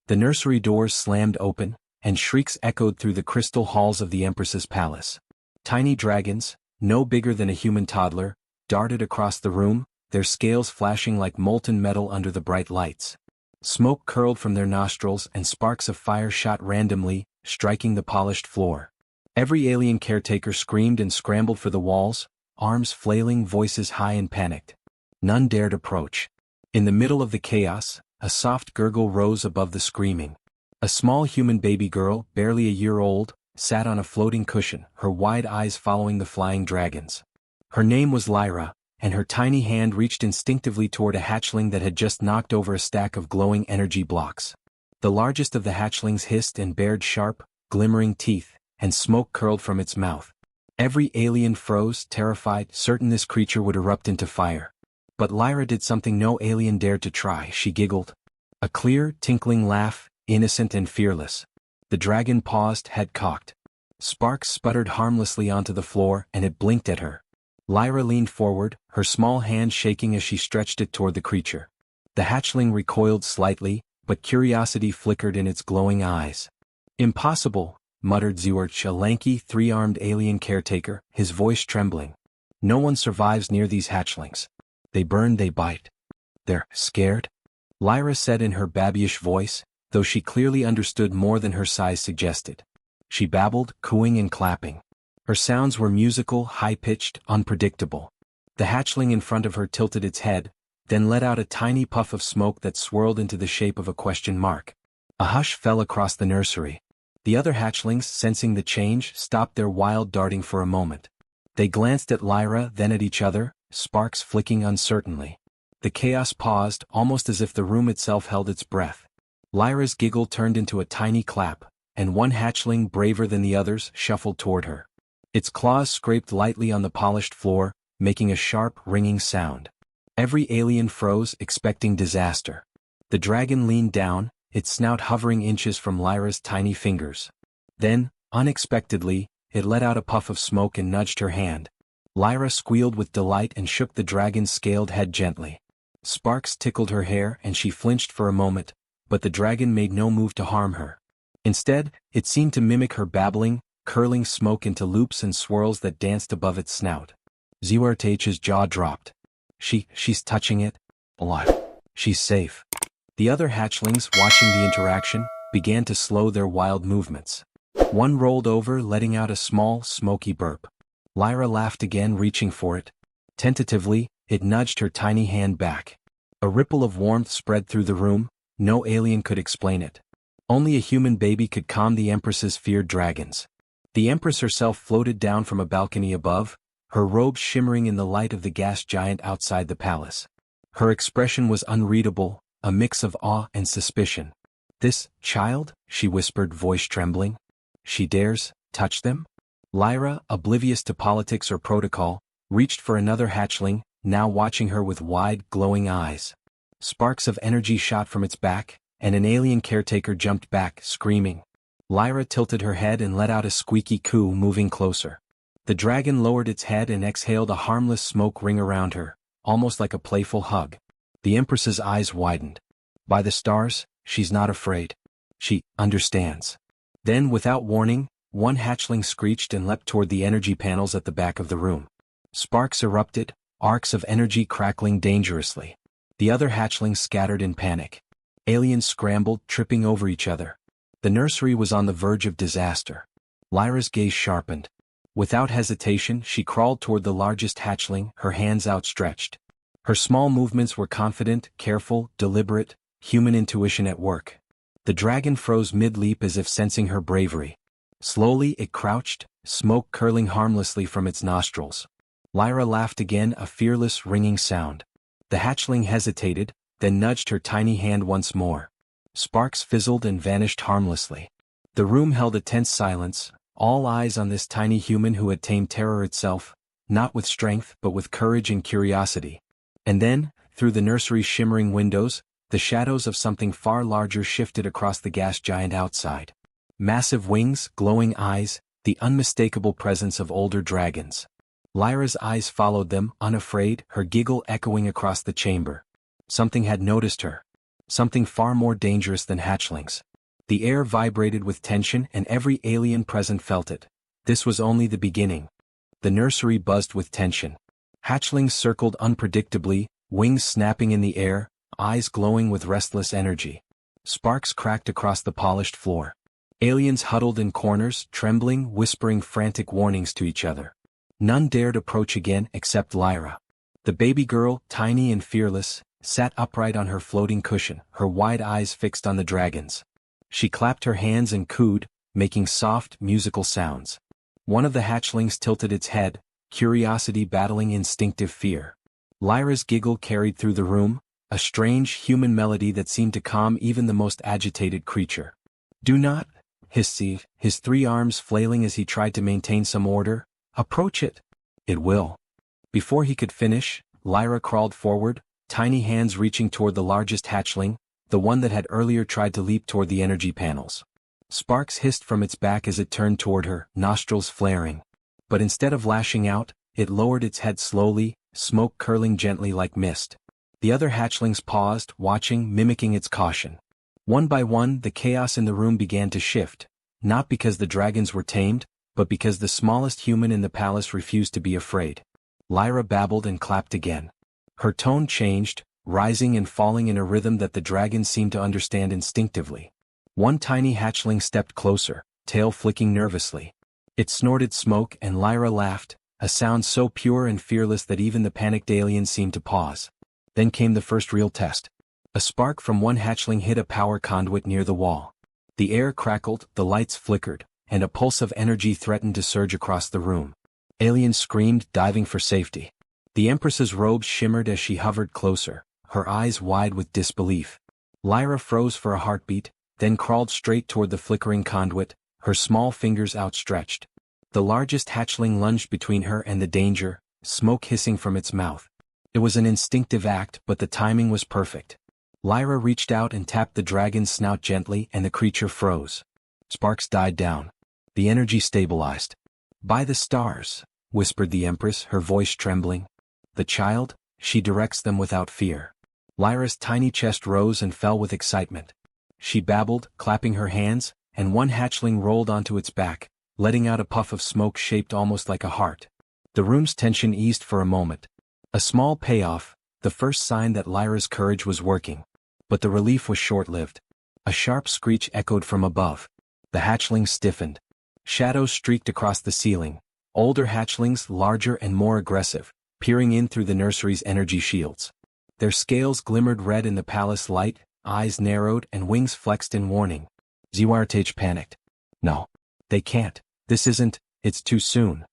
The nursery doors slammed open, and shrieks echoed through the crystal halls of the Empress's palace. Tiny dragons, no bigger than a human toddler, darted across the room, their scales flashing like molten metal under the bright lights. Smoke curled from their nostrils and sparks of fire shot randomly, striking the polished floor. Every alien caretaker screamed and scrambled for the walls, arms flailing, voices high and panicked. None dared approach. In the middle of the chaos, a soft gurgle rose above the screaming. A small human baby girl, barely a year old, sat on a floating cushion, her wide eyes following the flying dragons. Her name was Lyra, and her tiny hand reached instinctively toward a hatchling that had just knocked over a stack of glowing energy blocks. The largest of the hatchlings hissed and bared sharp, glimmering teeth, and smoke curled from its mouth. Every alien froze, terrified, certain this creature would erupt into fire. But Lyra did something no alien dared to try. She giggled. A clear, tinkling laugh, innocent and fearless. The dragon paused, head cocked. Sparks sputtered harmlessly onto the floor, and it blinked at her. Lyra leaned forward, her small hand shaking as she stretched it toward the creature. The hatchling recoiled slightly, but curiosity flickered in its glowing eyes. "Impossible," muttered Zurch, a lanky, three-armed alien caretaker, his voice trembling. "No one survives near these hatchlings. They burn, they bite. They're scared?" Lyra said in her babyish voice, though she clearly understood more than her size suggested. She babbled, cooing and clapping. Her sounds were musical, high-pitched, unpredictable. The hatchling in front of her tilted its head, then let out a tiny puff of smoke that swirled into the shape of a question mark. A hush fell across the nursery. The other hatchlings, sensing the change, stopped their wild darting for a moment. They glanced at Lyra, then at each other, sparks flicking uncertainly. The chaos paused, almost as if the room itself held its breath. Lyra's giggle turned into a tiny clap, and one hatchling, braver than the others, shuffled toward her. Its claws scraped lightly on the polished floor, making a sharp, ringing sound. Every alien froze, expecting disaster. The dragon leaned down, its snout hovering inches from Lyra's tiny fingers. Then, unexpectedly, it let out a puff of smoke and nudged her hand. Lyra squealed with delight and shook the dragon's scaled head gently. Sparks tickled her hair and she flinched for a moment, but the dragon made no move to harm her. Instead, it seemed to mimic her babbling, curling smoke into loops and swirls that danced above its snout. Zurch's jaw dropped. She's touching it? Alive. She's safe. The other hatchlings, watching the interaction, began to slow their wild movements. One rolled over, letting out a small, smoky burp. Lyra laughed again, reaching for it. Tentatively, it nudged her tiny hand back. A ripple of warmth spread through the room, no alien could explain it. Only a human baby could calm the Empress's feared dragons. The Empress herself floated down from a balcony above, her robes shimmering in the light of the gas giant outside the palace. Her expression was unreadable, a mix of awe and suspicion. "This child?" she whispered, voice trembling. "She dares touch them?" Lyra, oblivious to politics or protocol, reached for another hatchling, now watching her with wide, glowing eyes. Sparks of energy shot from its back, and an alien caretaker jumped back, screaming. Lyra tilted her head and let out a squeaky coo, moving closer. The dragon lowered its head and exhaled a harmless smoke ring around her, almost like a playful hug. The Empress's eyes widened. "By the stars, she's not afraid. She understands." Then, without warning, one hatchling screeched and leapt toward the energy panels at the back of the room. Sparks erupted, arcs of energy crackling dangerously. The other hatchlings scattered in panic. Aliens scrambled, tripping over each other. The nursery was on the verge of disaster. Lyra's gaze sharpened. Without hesitation, she crawled toward the largest hatchling, her hands outstretched. Her small movements were confident, careful, deliberate, human intuition at work. The dragon froze mid-leap as if sensing her bravery. Slowly it crouched, smoke curling harmlessly from its nostrils. Lyra laughed again, a fearless, ringing sound. The hatchling hesitated, then nudged her tiny hand once more. Sparks fizzled and vanished harmlessly. The room held a tense silence, all eyes on this tiny human who had tamed terror itself, not with strength but with courage and curiosity. And then, through the nursery's shimmering windows, the shadows of something far larger shifted across the gas giant outside. Massive wings, glowing eyes, the unmistakable presence of older dragons. Lyra's eyes followed them, unafraid, her giggle echoing across the chamber. Something had noticed her. something far more dangerous than hatchlings. The air vibrated with tension and every alien present felt it. This was only the beginning. The nursery buzzed with tension. Hatchlings circled unpredictably, wings snapping in the air, eyes glowing with restless energy. Sparks cracked across the polished floor. Aliens huddled in corners, trembling, whispering frantic warnings to each other. None dared approach again except Lyra. The baby girl, tiny and fearless, sat upright on her floating cushion, her wide eyes fixed on the dragons. She clapped her hands and cooed, making soft, musical sounds. One of the hatchlings tilted its head, curiosity battling instinctive fear. Lyra's giggle carried through the room, a strange human melody that seemed to calm even the most agitated creature. "Do not," hissed Steve, his 3 arms flailing as he tried to maintain some order. "Approach it. It will." Before he could finish, Lyra crawled forward, tiny hands reaching toward the largest hatchling, the one that had earlier tried to leap toward the energy panels. Sparks hissed from its back as it turned toward her, nostrils flaring. But instead of lashing out, it lowered its head slowly, smoke curling gently like mist. The other hatchlings paused, watching, mimicking its caution. One by one, the chaos in the room began to shift, not because the dragons were tamed, but because the smallest human in the palace refused to be afraid. Lyra babbled and clapped again. Her tone changed, rising and falling in a rhythm that the dragons seemed to understand instinctively. One tiny hatchling stepped closer, tail flicking nervously. It snorted smoke and Lyra laughed, a sound so pure and fearless that even the panicked aliens seemed to pause. Then came the first real test. A spark from one hatchling hit a power conduit near the wall. The air crackled, the lights flickered, and a pulse of energy threatened to surge across the room. Aliens screamed, diving for safety. The Empress's robes shimmered as she hovered closer, her eyes wide with disbelief. Lyra froze for a heartbeat, then crawled straight toward the flickering conduit, her small fingers outstretched. The largest hatchling lunged between her and the danger, smoke hissing from its mouth. It was an instinctive act, but the timing was perfect. Lyra reached out and tapped the dragon's snout gently, and the creature froze. Sparks died down. The energy stabilized. "By the stars," whispered the Empress, her voice trembling. "The child, she directs them without fear." Lyra's tiny chest rose and fell with excitement. She babbled, clapping her hands, and one hatchling rolled onto its back, letting out a puff of smoke shaped almost like a heart. The room's tension eased for a moment. A small payoff, the first sign that Lyra's courage was working. But the relief was short-lived. A sharp screech echoed from above. The hatchlings stiffened. Shadows streaked across the ceiling, older hatchlings larger and more aggressive, peering in through the nursery's energy shields. Their scales glimmered red in the palace light, eyes narrowed and wings flexed in warning. Ziwartage panicked. "No. They can't. This isn't, it's too soon."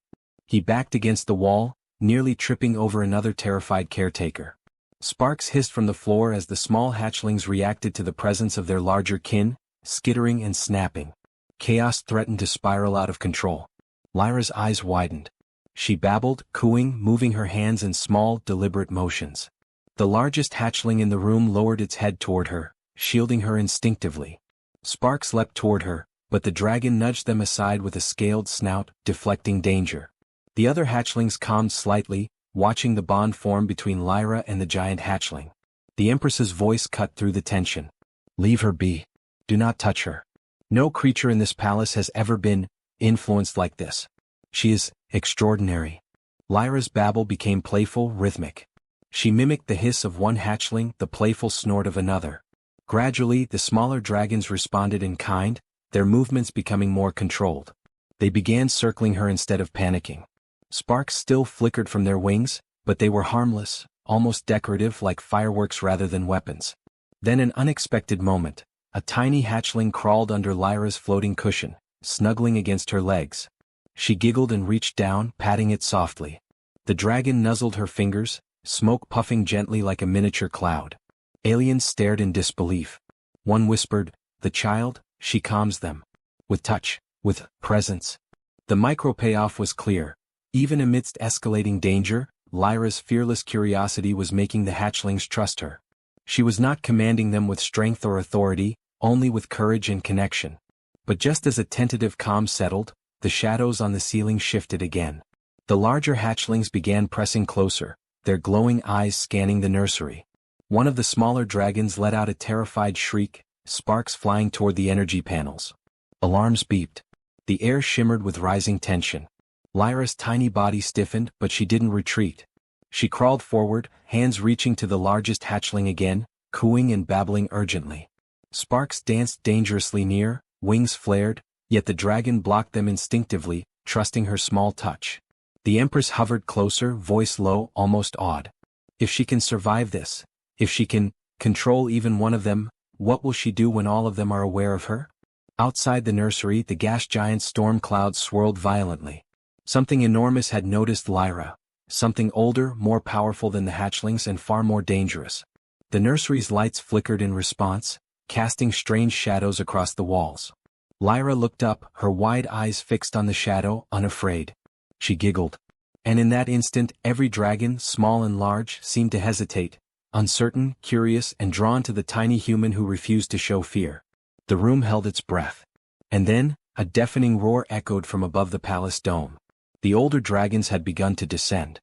He backed against the wall, nearly tripping over another terrified caretaker. Sparks hissed from the floor as the small hatchlings reacted to the presence of their larger kin, skittering and snapping. Chaos threatened to spiral out of control. Lyra's eyes widened. She babbled, cooing, moving her hands in small, deliberate motions. The largest hatchling in the room lowered its head toward her, shielding her instinctively. Sparks leapt toward her, but the dragon nudged them aside with a scaled snout, deflecting danger. The other hatchlings calmed slightly, watching the bond form between Lyra and the giant hatchling. The Empress's voice cut through the tension. "Leave her be. Do not touch her. No creature in this palace has ever been influenced like this. She is extraordinary." Lyra's babble became playful, rhythmic. She mimicked the hiss of one hatchling, the playful snort of another. Gradually, the smaller dragons responded in kind, their movements becoming more controlled. They began circling her instead of panicking. Sparks still flickered from their wings, but they were harmless, almost decorative like fireworks rather than weapons. Then an unexpected moment. A tiny hatchling crawled under Lyra's floating cushion, snuggling against her legs. She giggled and reached down, patting it softly. The dragon nuzzled her fingers, smoke puffing gently like a miniature cloud. Aliens stared in disbelief. One whispered, "The child, she calms them. With touch, with presence." The micro-payoff was clear. Even amidst escalating danger, Lyra's fearless curiosity was making the hatchlings trust her. She was not commanding them with strength or authority, only with courage and connection. But just as a tentative calm settled, the shadows on the ceiling shifted again. The larger hatchlings began pressing closer, their glowing eyes scanning the nursery. One of the smaller dragons let out a terrified shriek, sparks flying toward the energy panels. Alarms beeped. The air shimmered with rising tension. Lyra's tiny body stiffened, but she didn't retreat. She crawled forward, hands reaching to the largest hatchling again, cooing and babbling urgently. Sparks danced dangerously near, wings flared, yet the dragon blocked them instinctively, trusting her small touch. The Empress hovered closer, voice low, almost awed. If she can survive this, if she can control even one of them, what will she do when all of them are aware of her? Outside the nursery, the gas giant's storm clouds swirled violently. Something enormous had noticed Lyra. Something older, more powerful than the hatchlings and far more dangerous. The nursery's lights flickered in response, casting strange shadows across the walls. Lyra looked up, her wide eyes fixed on the shadow, unafraid. She giggled. And in that instant, every dragon, small and large, seemed to hesitate, uncertain, curious, and drawn to the tiny human who refused to show fear. The room held its breath. And then, a deafening roar echoed from above the palace dome. The older dragons had begun to descend.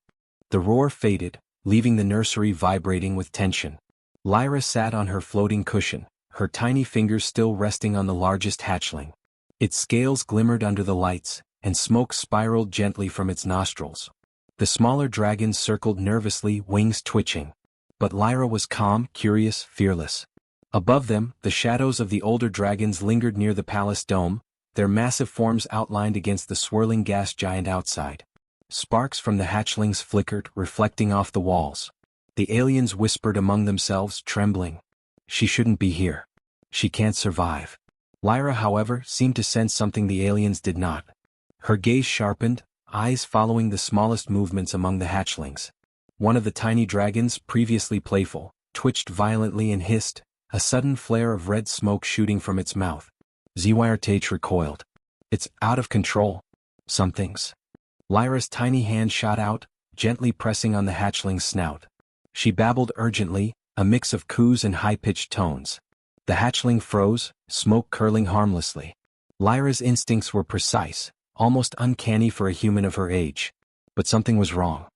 The roar faded, leaving the nursery vibrating with tension. Lyra sat on her floating cushion, her tiny fingers still resting on the largest hatchling. Its scales glimmered under the lights, and smoke spiraled gently from its nostrils. The smaller dragons circled nervously, wings twitching. But Lyra was calm, curious, fearless. Above them, the shadows of the older dragons lingered near the palace dome, their massive forms outlined against the swirling gas giant outside. Sparks from the hatchlings flickered, reflecting off the walls. The aliens whispered among themselves, trembling. She shouldn't be here. She can't survive. Lyra, however, seemed to sense something the aliens did not. Her gaze sharpened, eyes following the smallest movements among the hatchlings. One of the tiny dragons, previously playful, twitched violently and hissed, a sudden flare of red smoke shooting from its mouth. Zwyrtage recoiled. It's out of control. Something's. Lyra's tiny hand shot out, gently pressing on the hatchling's snout. She babbled urgently, a mix of coos and high-pitched tones. The hatchling froze, smoke curling harmlessly. Lyra's instincts were precise, almost uncanny for a human of her age. But something was wrong.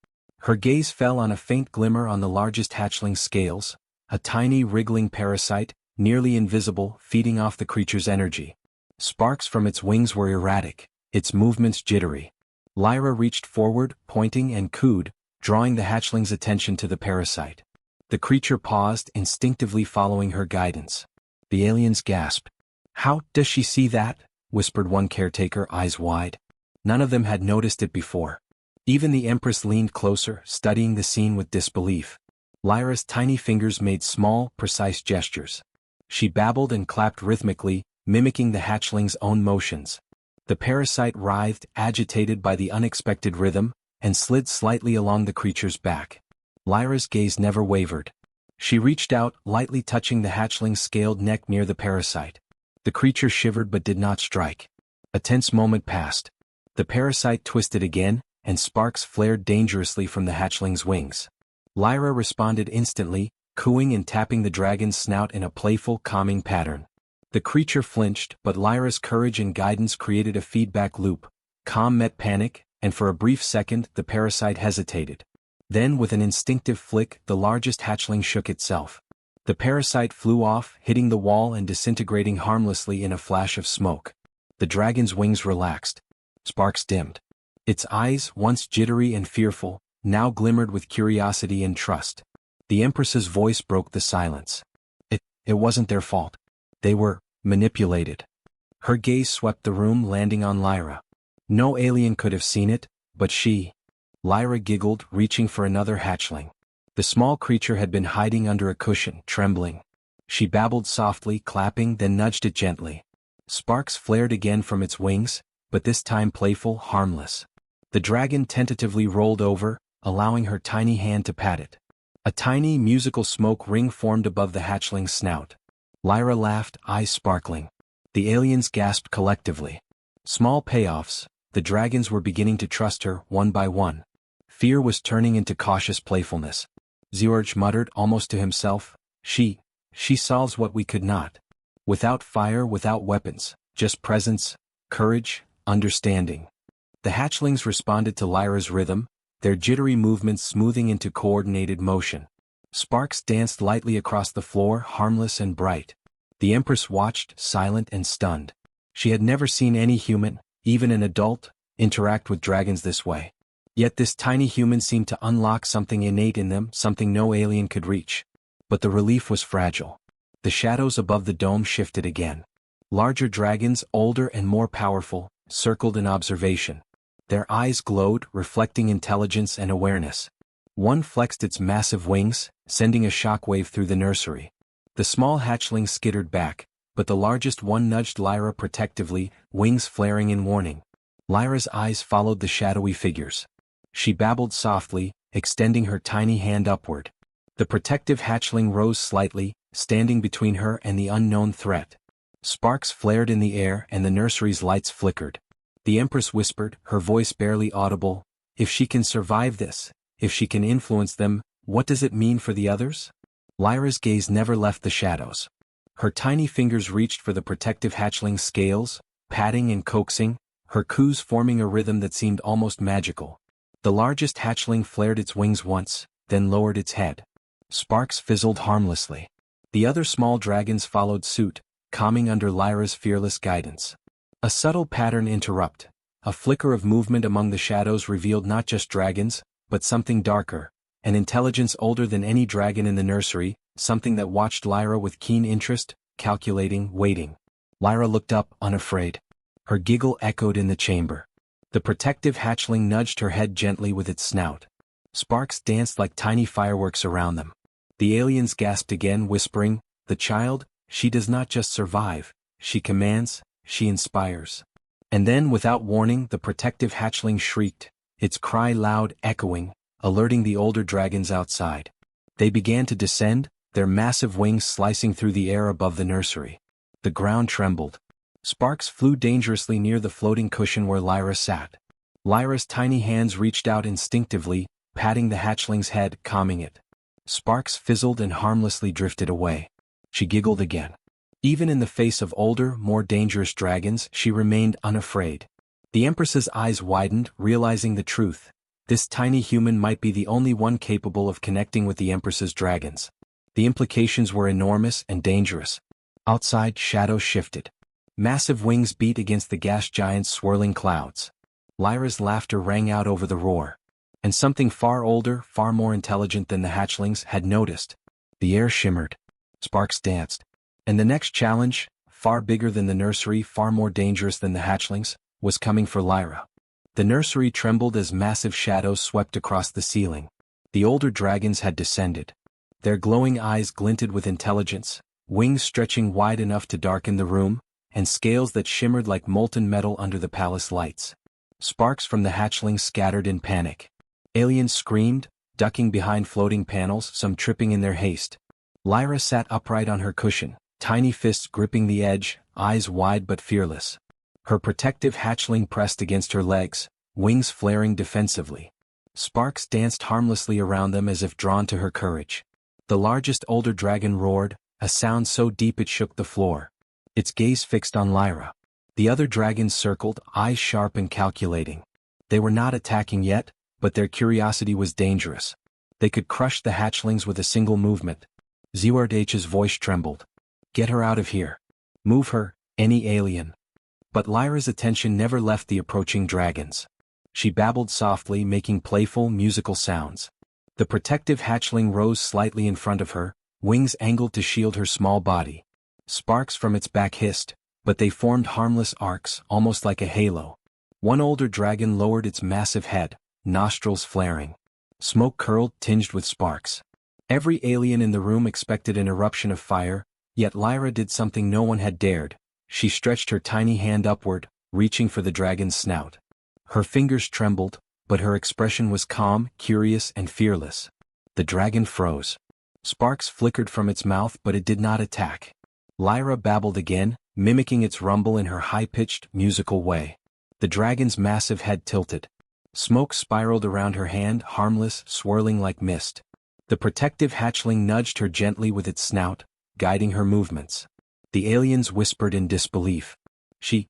Her gaze fell on a faint glimmer on the largest hatchling's scales, a tiny wriggling parasite, nearly invisible, feeding off the creature's energy. Sparks from its wings were erratic, its movements jittery. Lyra reached forward, pointing and cooed, drawing the hatchling's attention to the parasite. The creature paused, instinctively following her guidance. The aliens gasped. "How does she see that?" whispered one caretaker, eyes wide. None of them had noticed it before. Even the Empress leaned closer, studying the scene with disbelief. Lyra's tiny fingers made small, precise gestures. She babbled and clapped rhythmically, mimicking the hatchling's own motions. The parasite writhed, agitated by the unexpected rhythm, and slid slightly along the creature's back. Lyra's gaze never wavered. She reached out, lightly touching the hatchling's scaled neck near the parasite. The creature shivered but did not strike. A tense moment passed. The parasite twisted again, and sparks flared dangerously from the hatchling's wings. Lyra responded instantly, cooing and tapping the dragon's snout in a playful, calming pattern. The creature flinched, but Lyra's courage and guidance created a feedback loop. Calm met panic, and for a brief second the parasite hesitated. Then with an instinctive flick, the largest hatchling shook itself. The parasite flew off, hitting the wall and disintegrating harmlessly in a flash of smoke. The dragon's wings relaxed. Sparks dimmed. Its eyes, once jittery and fearful, now glimmered with curiosity and trust. The Empress's voice broke the silence. It wasn't their fault. They were manipulated. Her gaze swept the room, landing on Lyra. No alien could have seen it, but she. Lyra giggled, reaching for another hatchling. The small creature had been hiding under a cushion, trembling. She babbled softly, clapping, then nudged it gently. Sparks flared again from its wings, but this time playful, harmless. The dragon tentatively rolled over, allowing her tiny hand to pat it. A tiny, musical smoke ring formed above the hatchling's snout. Lyra laughed, eyes sparkling. The aliens gasped collectively. Small payoffs, the dragons were beginning to trust her, one by one. Fear was turning into cautious playfulness. Zwyrtage muttered almost to himself, She solves what we could not. Without fire, without weapons, just presence, courage, understanding. The hatchlings responded to Lyra's rhythm, their jittery movements smoothing into coordinated motion. Sparks danced lightly across the floor, harmless and bright. The Empress watched, silent and stunned. She had never seen any human, even an adult, interact with dragons this way. Yet this tiny human seemed to unlock something innate in them, something no alien could reach. But the relief was fragile. The shadows above the dome shifted again. Larger dragons, older and more powerful, circled in observation. Their eyes glowed, reflecting intelligence and awareness. One flexed its massive wings, sending a shockwave through the nursery. The small hatchling skittered back, but the largest one nudged Lyra protectively, wings flaring in warning. Lyra's eyes followed the shadowy figures. She babbled softly, extending her tiny hand upward. The protective hatchling rose slightly, standing between her and the unknown threat. Sparks flared in the air and the nursery's lights flickered. The Empress whispered, her voice barely audible, "If she can survive this, if she can influence them, what does it mean for the others?" Lyra's gaze never left the shadows. Her tiny fingers reached for the protective hatchling's scales, patting and coaxing, her coos forming a rhythm that seemed almost magical. The largest hatchling flared its wings once, then lowered its head. Sparks fizzled harmlessly. The other small dragons followed suit, calming under Lyra's fearless guidance. A subtle pattern interrupted. A flicker of movement among the shadows revealed not just dragons, but something darker, an intelligence older than any dragon in the nursery, something that watched Lyra with keen interest, calculating, waiting. Lyra looked up, unafraid. Her giggle echoed in the chamber. The protective hatchling nudged her head gently with its snout. Sparks danced like tiny fireworks around them. The aliens gasped again, whispering, "The child, she does not just survive, she commands, she inspires." And then, without warning, the protective hatchling shrieked, its cry loud, echoing, alerting the older dragons outside. They began to descend, their massive wings slicing through the air above the nursery. The ground trembled. Sparks flew dangerously near the floating cushion where Lyra sat. Lyra's tiny hands reached out instinctively, patting the hatchling's head, calming it. Sparks fizzled and harmlessly drifted away. She giggled again. Even in the face of older, more dangerous dragons, she remained unafraid. The Empress's eyes widened, realizing the truth. This tiny human might be the only one capable of connecting with the Empress's dragons. The implications were enormous and dangerous. Outside, shadows shifted. Massive wings beat against the gas giant's swirling clouds. Lyra's laughter rang out over the roar. And something far older, far more intelligent than the hatchlings, had noticed. The air shimmered. Sparks danced. And the next challenge, far bigger than the nursery, far more dangerous than the hatchlings, was coming for Lyra. The nursery trembled as massive shadows swept across the ceiling. The older dragons had descended. Their glowing eyes glinted with intelligence, wings stretching wide enough to darken the room, and scales that shimmered like molten metal under the palace lights. Sparks from the hatchlings scattered in panic. Aliens screamed, ducking behind floating panels, some tripping in their haste. Lyra sat upright on her cushion, tiny fists gripping the edge, eyes wide but fearless. Her protective hatchling pressed against her legs, wings flaring defensively. Sparks danced harmlessly around them as if drawn to her courage. The largest older dragon roared, a sound so deep it shook the floor. Its gaze fixed on Lyra. The other dragons circled, eyes sharp and calculating. They were not attacking yet, but their curiosity was dangerous. They could crush the hatchlings with a single movement. Zewardh's voice trembled. "Get her out of here. Move her, any alien." But Lyra's attention never left the approaching dragons. She babbled softly, making playful, musical sounds. The protective hatchling rose slightly in front of her, wings angled to shield her small body. Sparks from its back hissed, but they formed harmless arcs, almost like a halo. One older dragon lowered its massive head, nostrils flaring. Smoke curled, tinged with sparks. Every alien in the room expected an eruption of fire, yet Lyra did something no one had dared. She stretched her tiny hand upward, reaching for the dragon's snout. Her fingers trembled, but her expression was calm, curious, and fearless. The dragon froze. Sparks flickered from its mouth, but it did not attack. Lyra babbled again, mimicking its rumble in her high-pitched, musical way. The dragon's massive head tilted. Smoke spiraled around her hand, harmless, swirling like mist. The protective hatchling nudged her gently with its snout, guiding her movements. The aliens whispered in disbelief. She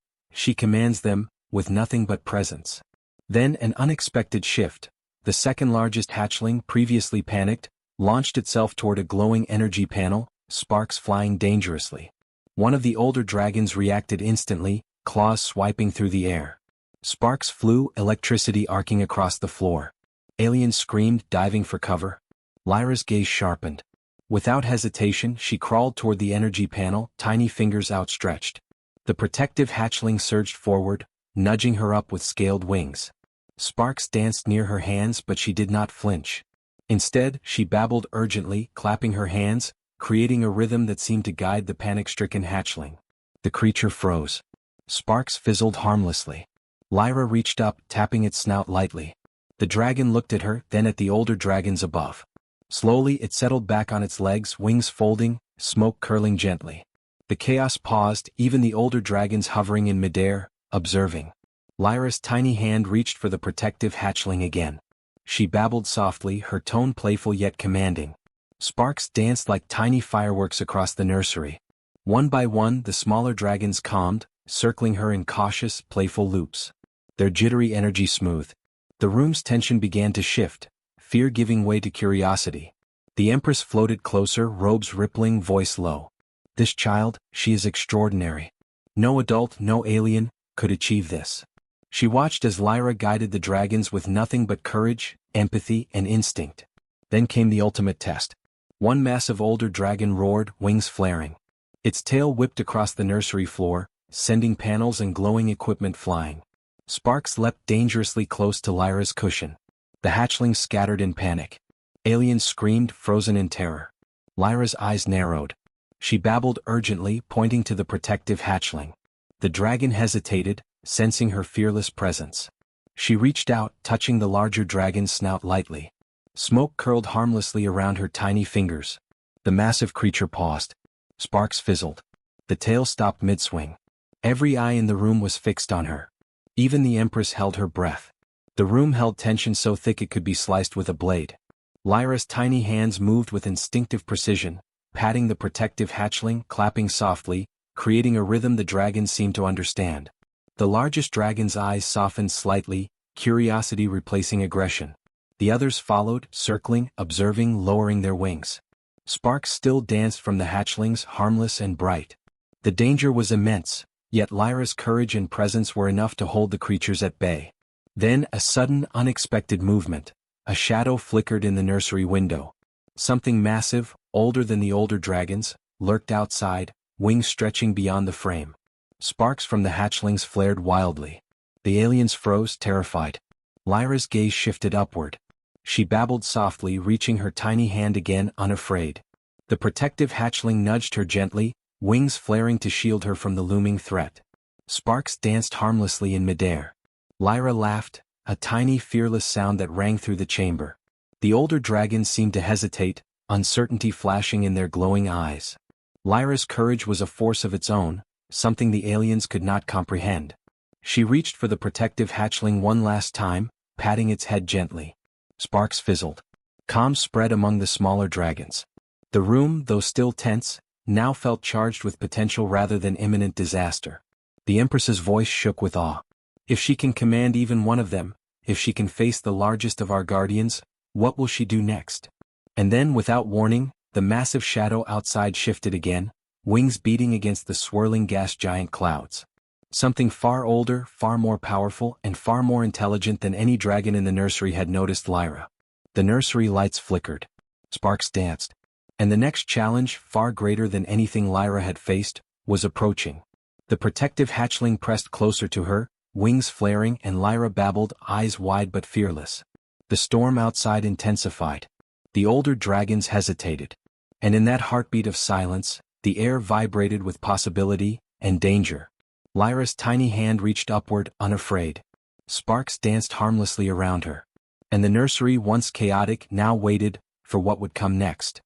commands them, with nothing but presence. Then an unexpected shift. The second largest hatchling, previously panicked, launched itself toward a glowing energy panel, sparks flying dangerously. One of the older dragons reacted instantly, claws swiping through the air. Sparks flew, electricity arcing across the floor. Alien screamed, diving for cover. Lyra's gaze sharpened. Without hesitation, she crawled toward the energy panel, tiny fingers outstretched. The protective hatchling surged forward, nudging her up with scaled wings. Sparks danced near her hands, but she did not flinch. Instead, she babbled urgently, clapping her hands, creating a rhythm that seemed to guide the panic-stricken hatchling. The creature froze. Sparks fizzled harmlessly. Lyra reached up, tapping its snout lightly. The dragon looked at her, then at the older dragons above. Slowly it settled back on its legs, wings folding, smoke curling gently. The chaos paused, even the older dragons hovering in midair, observing. Lyra's tiny hand reached for the protective hatchling again. She babbled softly, her tone playful yet commanding. Sparks danced like tiny fireworks across the nursery. One by one, the smaller dragons calmed, circling her in cautious, playful loops. Their jittery energy smoothed. The room's tension began to shift, fear giving way to curiosity. The Empress floated closer, robes rippling, voice low. This child, she is extraordinary. No adult, no alien, could achieve this. She watched as Lyra guided the dragons with nothing but courage, empathy, and instinct. Then came the ultimate test. One massive older dragon roared, wings flaring. Its tail whipped across the nursery floor, sending panels and glowing equipment flying. Sparks leapt dangerously close to Lyra's cushion. The hatchlings scattered in panic. Aliens screamed, frozen in terror. Lyra's eyes narrowed. She babbled urgently, pointing to the protective hatchling. The dragon hesitated, sensing her fearless presence. She reached out, touching the larger dragon's snout lightly. Smoke curled harmlessly around her tiny fingers. The massive creature paused. Sparks fizzled. The tail stopped mid-swing. Every eye in the room was fixed on her. Even the Empress held her breath. The room held tension so thick it could be sliced with a blade. Lyra's tiny hands moved with instinctive precision, patting the protective hatchling, clapping softly, creating a rhythm the dragon seemed to understand. The largest dragon's eyes softened slightly, curiosity replacing aggression. The others followed, circling, observing, lowering their wings. Sparks still danced from the hatchlings, harmless and bright. The danger was immense, yet Lyra's courage and presence were enough to hold the creatures at bay. Then a sudden, unexpected movement. A shadow flickered in the nursery window. Something massive, older than the older dragons, lurked outside, wings stretching beyond the frame. Sparks from the hatchlings flared wildly. The aliens froze, terrified. Lyra's gaze shifted upward. She babbled softly, reaching her tiny hand again, unafraid. The protective hatchling nudged her gently, wings flaring to shield her from the looming threat. Sparks danced harmlessly in midair. Lyra laughed, a tiny fearless sound that rang through the chamber. The older dragons seemed to hesitate, uncertainty flashing in their glowing eyes. Lyra's courage was a force of its own, something the aliens could not comprehend. She reached for the protective hatchling one last time, patting its head gently. Sparks fizzled. Calm spread among the smaller dragons. The room, though still tense, now felt charged with potential rather than imminent disaster. The Empress's voice shook with awe. If she can command even one of them, if she can face the largest of our guardians, what will she do next? And then, without warning, the massive shadow outside shifted again, wings beating against the swirling gas giant clouds. Something far older, far more powerful, and far more intelligent than any dragon in the nursery had noticed Lyra. The nursery lights flickered. Sparks danced. And the next challenge, far greater than anything Lyra had faced, was approaching. The protective hatchling pressed closer to her, wings flaring, and Lyra babbled, eyes wide but fearless. The storm outside intensified. The older dragons hesitated. And in that heartbeat of silence, the air vibrated with possibility and danger. Lyra's tiny hand reached upward, unafraid. Sparks danced harmlessly around her. And the nursery, once chaotic, now waited for what would come next.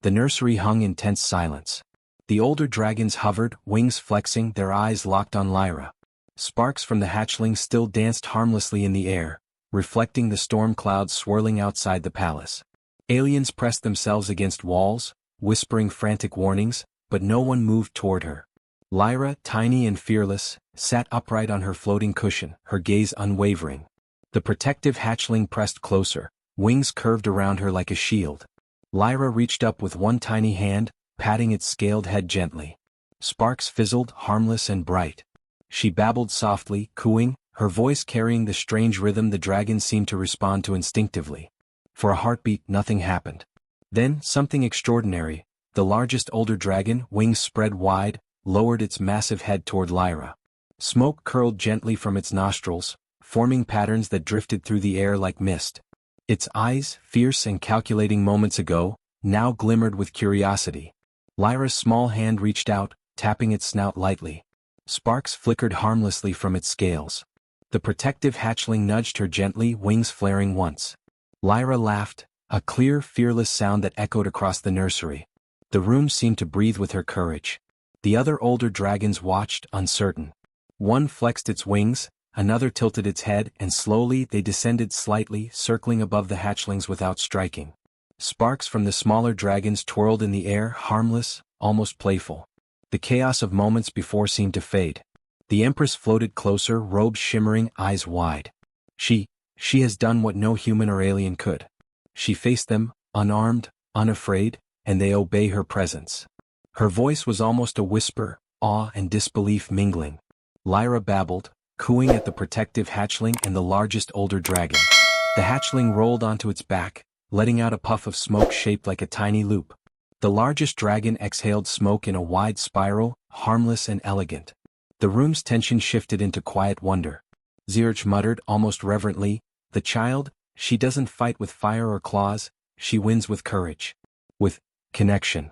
The nursery hung in tense silence. The older dragons hovered, wings flexing, their eyes locked on Lyra. Sparks from the hatchlings still danced harmlessly in the air, reflecting the storm clouds swirling outside the palace. Aliens pressed themselves against walls, whispering frantic warnings, but no one moved toward her. Lyra, tiny and fearless, sat upright on her floating cushion, her gaze unwavering. The protective hatchling pressed closer, wings curved around her like a shield. Lyra reached up with one tiny hand, patting its scaled head gently. Sparks fizzled, harmless and bright. She babbled softly, cooing, her voice carrying the strange rhythm the dragon seemed to respond to instinctively. For a heartbeat, nothing happened. Then, something extraordinary. The largest older dragon, wings spread wide, lowered its massive head toward Lyra. Smoke curled gently from its nostrils, forming patterns that drifted through the air like mist. Its eyes, fierce and calculating moments ago, now glimmered with curiosity. Lyra's small hand reached out, tapping its snout lightly. Sparks flickered harmlessly from its scales. The protective hatchling nudged her gently, wings flaring once. Lyra laughed, a clear, fearless sound that echoed across the nursery. The room seemed to breathe with her courage. The other older dragons watched, uncertain. One flexed its wings, another tilted its head, and slowly they descended slightly, circling above the hatchlings without striking. Sparks from the smaller dragons twirled in the air, harmless, almost playful. The chaos of moments before seemed to fade. The Empress floated closer, robes shimmering, eyes wide. She has done what no human or alien could. She faced them, unarmed, unafraid, and they obey her presence. Her voice was almost a whisper, awe and disbelief mingling. Lyra babbled, cooing at the protective hatchling and the largest older dragon. The hatchling rolled onto its back, letting out a puff of smoke shaped like a tiny loop. The largest dragon exhaled smoke in a wide spiral, harmless and elegant. The room's tension shifted into quiet wonder. Zirch muttered almost reverently, "The child, she doesn't fight with fire or claws, she wins with courage. With connection."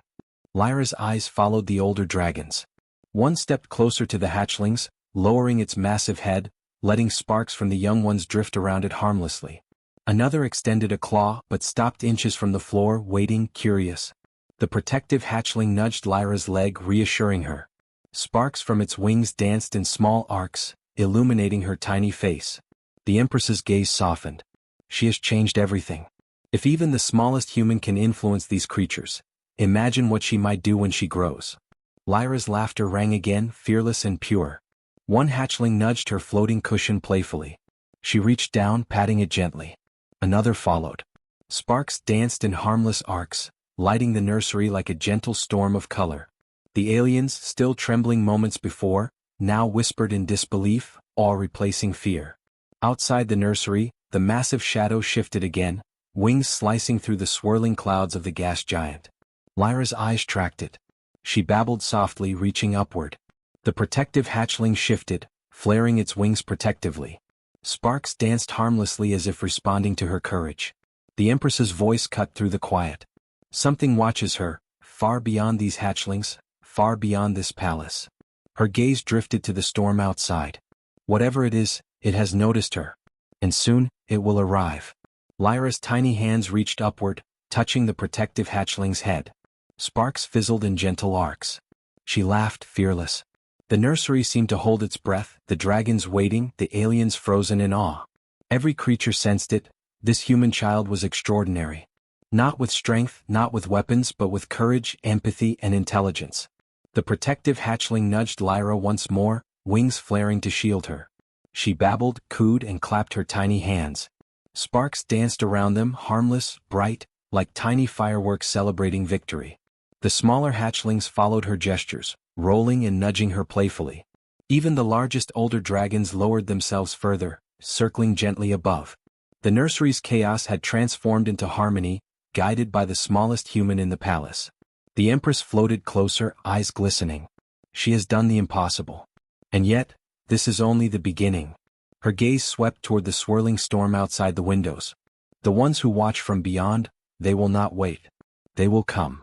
Lyra's eyes followed the older dragons. One stepped closer to the hatchlings, lowering its massive head, letting sparks from the young ones drift around it harmlessly. Another extended a claw but stopped inches from the floor, waiting, curious. The protective hatchling nudged Lyra's leg, reassuring her. Sparks from its wings danced in small arcs, illuminating her tiny face. The Empress's gaze softened. She has changed everything. If even the smallest human can influence these creatures, imagine what she might do when she grows. Lyra's laughter rang again, fearless and pure. One hatchling nudged her floating cushion playfully. She reached down, patting it gently. Another followed. Sparks danced in harmless arcs, lighting the nursery like a gentle storm of color. The aliens, still trembling moments before, now whispered in disbelief, awe replacing fear. Outside the nursery, the massive shadow shifted again, wings slicing through the swirling clouds of the gas giant. Lyra's eyes tracked it. She babbled softly, reaching upward. The protective hatchling shifted, flaring its wings protectively. Sparks danced harmlessly as if responding to her courage. The Empress's voice cut through the quiet. Something watches her, far beyond these hatchlings, far beyond this palace. Her gaze drifted to the storm outside. Whatever it is, it has noticed her. And soon, it will arrive. Lyra's tiny hands reached upward, touching the protective hatchling's head. Sparks fizzled in gentle arcs. She laughed, fearless. The nursery seemed to hold its breath, the dragons waiting, the aliens frozen in awe. Every creature sensed it. This human child was extraordinary. Not with strength, not with weapons, but with courage, empathy, and intelligence. The protective hatchling nudged Lyra once more, wings flaring to shield her. She babbled, cooed, and clapped her tiny hands. Sparks danced around them, harmless, bright, like tiny fireworks celebrating victory. The smaller hatchlings followed her gestures, rolling and nudging her playfully. Even the largest older dragons lowered themselves further, circling gently above. The nursery's chaos had transformed into harmony, guided by the smallest human in the palace. The Empress floated closer, eyes glistening. She has done the impossible. And yet, this is only the beginning. Her gaze swept toward the swirling storm outside the windows. The ones who watch from beyond, they will not wait. They will come.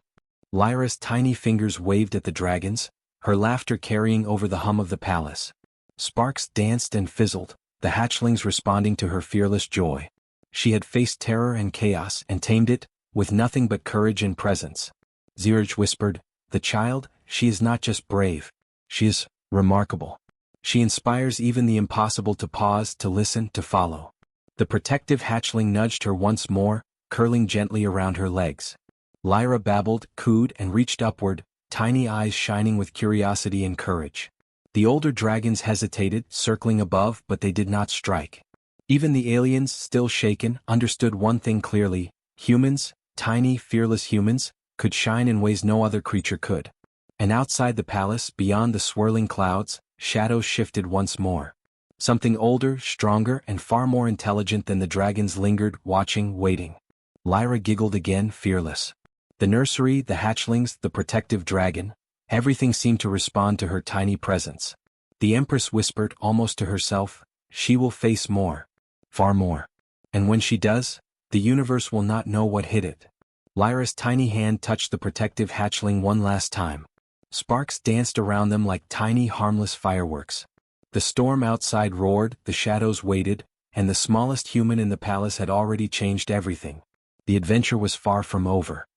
Lyra's tiny fingers waved at the dragons, her laughter carrying over the hum of the palace. Sparks danced and fizzled, the hatchlings responding to her fearless joy. She had faced terror and chaos and tamed it, with nothing but courage and presence. Zirch whispered, "The child, she is not just brave. She is remarkable. She inspires even the impossible to pause, to listen, to follow." The protective hatchling nudged her once more, curling gently around her legs. Lyra babbled, cooed, and reached upward, tiny eyes shining with curiosity and courage. The older dragons hesitated, circling above, but they did not strike. Even the aliens, still shaken, understood one thing clearly: humans, Tiny, fearless humans, could shine in ways no other creature could. And outside the palace, beyond the swirling clouds, shadows shifted once more. Something older, stronger, and far more intelligent than the dragons lingered, watching, waiting. Lyra giggled again, fearless. The nursery, the hatchlings, the protective dragon, everything seemed to respond to her tiny presence. The Empress whispered, almost to herself, "She will face more. Far more. And when she does, the universe will not know what hit it." Lyra's tiny hand touched the protective hatchling one last time. Sparks danced around them like tiny, harmless fireworks. The storm outside roared, the shadows waited, and the smallest human in the palace had already changed everything. The adventure was far from over.